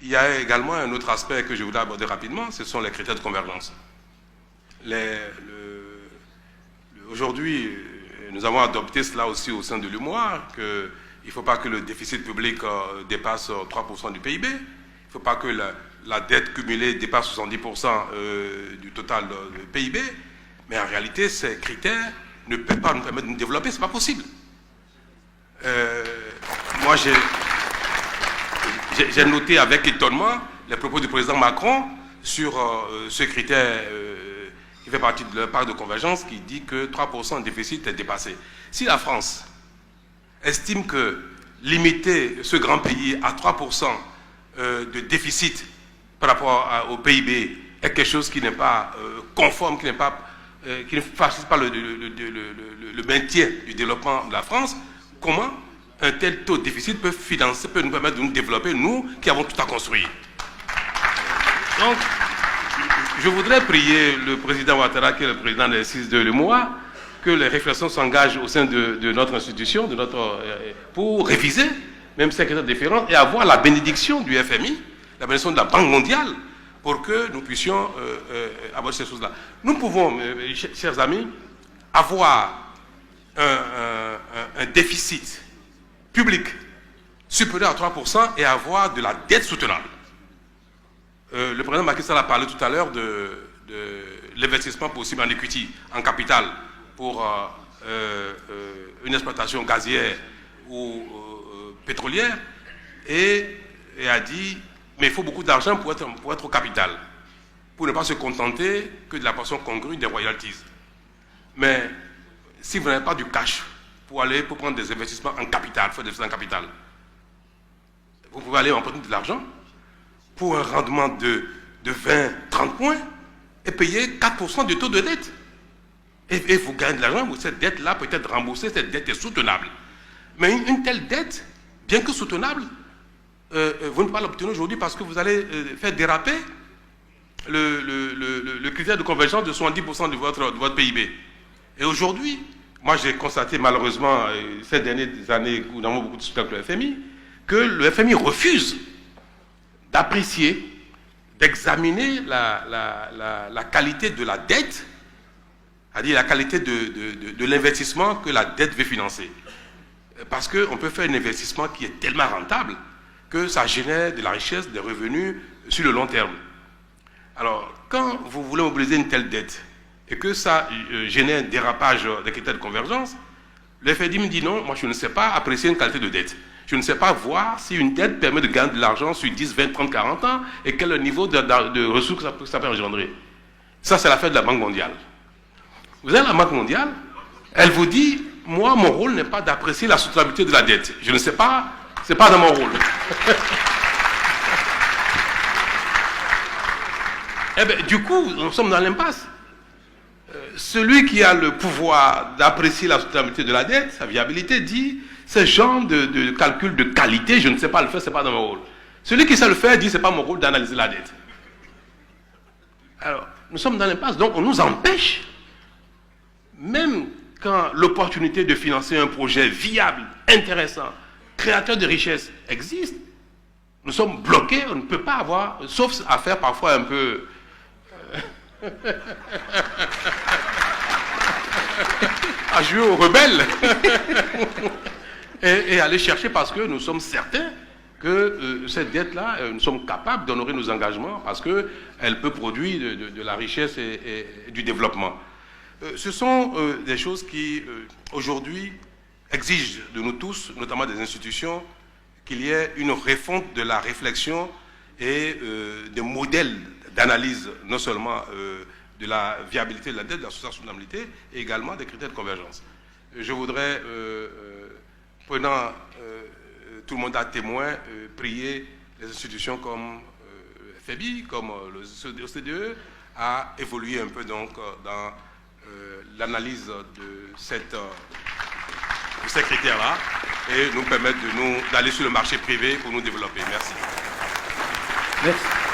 il y a également un autre aspect que je voudrais aborder rapidement, ce sont les critères de convergence. Aujourd'hui, nous avons adopté cela aussi au sein de l'UMOA, qu'il ne faut pas que le déficit public dépasse 3% du PIB, il ne faut pas que la dette cumulée dépasse 70% du total du PIB, mais en réalité, ces critères ne peuvent pas nous permettre de nous développer, ce n'est pas possible. Moi, j'ai noté avec étonnement les propos du président Macron sur ce critère qui fait partie de leur pacte de convergence qui dit que 3% de déficit est dépassé. Si la France estime que limiter ce grand pays à 3% de déficit par rapport au PIB est quelque chose qui n'est pas conforme, qui ne facilite pas le maintien du développement de la France, comment un tel taux de déficit peut nous permettre de nous développer, nous qui avons tout à construire. Donc, je voudrais prier le président Ouattara, qui est le président des 6 de l'UMOA, que les réflexions s'engagent au sein de notre institution, pour réviser même ces critères différents et avoir la bénédiction du FMI, la bénédiction de la Banque mondiale, pour que nous puissions aborder ces choses-là. Nous pouvons, chers amis, avoir un déficit public supérieur à 3% et avoir de la dette soutenable. Le président Macky Sall a parlé tout à l'heure de l'investissement possible en equity, en capital, pour une exploitation gazière ou pétrolière, et a dit, mais il faut beaucoup d'argent pour être au capital, pour ne pas se contenter que de la portion congrue des royalties. Mais si vous n'avez pas du cash pour prendre des investissements en capital, faire des investissements en capital, vous pouvez aller emprunter de l'argent pour un rendement de 20-30 points et payer 4% de taux de dette. Et vous gagnez de l'argent, cette dette-là peut être remboursée, cette dette est soutenable. Mais une telle dette, bien que soutenable, vous ne pouvez pas l'obtenir aujourd'hui parce que vous allez faire déraper le critère de convergence de 70% de votre PIB. Et aujourd'hui, moi j'ai constaté malheureusement ces dernières années où nous avons beaucoup discuté avec le FMI, que le FMI refuse d'apprécier, d'examiner la qualité de la dette, c'est-à-dire la qualité de l'investissement que la dette veut financer. Parce qu'on peut faire un investissement qui est tellement rentable que ça génère de la richesse, des revenus sur le long terme. Alors, quand vous voulez mobiliser une telle dette et que ça génère un dérapage des critères de convergence, le FMI me dit non, moi je ne sais pas apprécier une qualité de dette. Je ne sais pas voir si une dette permet de gagner de l'argent sur 10, 20, 30, 40 ans et quel est le niveau de ressources que ça peut engendrer. Ça, c'est l'affaire de la Banque mondiale. Vous avez la Banque mondiale, elle vous dit, moi, mon rôle n'est pas d'apprécier la soutenabilité de la dette. Je ne sais pas, ce n'est pas dans mon rôle. Eh bien, du coup, nous sommes dans l'impasse. Celui qui a le pouvoir d'apprécier la soutenabilité de la dette, sa viabilité, dit, ce genre de calcul de qualité, je ne sais pas le faire, ce n'est pas dans mon rôle. Celui qui sait le faire dit, ce n'est pas mon rôle d'analyser la dette. Alors, nous sommes dans l'impasse, donc on nous empêche, même quand l'opportunité de financer un projet viable, intéressant, créateur de richesse existe, nous sommes bloqués, on ne peut pas avoir, sauf à faire parfois un peu... à jouer aux rebelles et aller chercher parce que nous sommes certains que cette dette-là, nous sommes capables d'honorer nos engagements parce qu'elle peut produire de la richesse et du développement. Ce sont des choses qui, aujourd'hui, exigent de nous tous, notamment des institutions, qu'il y ait une refonte de la réflexion et des modèles d'analyse, non seulement de la viabilité de la dette, de la soutenabilité, et également des critères de convergence. Je voudrais, prenant tout le monde à témoin, prier les institutions comme FEBI, comme l'OCDE, à évoluer un peu donc dans l'analyse de ces critères-là et nous permettre d'aller sur le marché privé pour nous développer. Merci. Merci.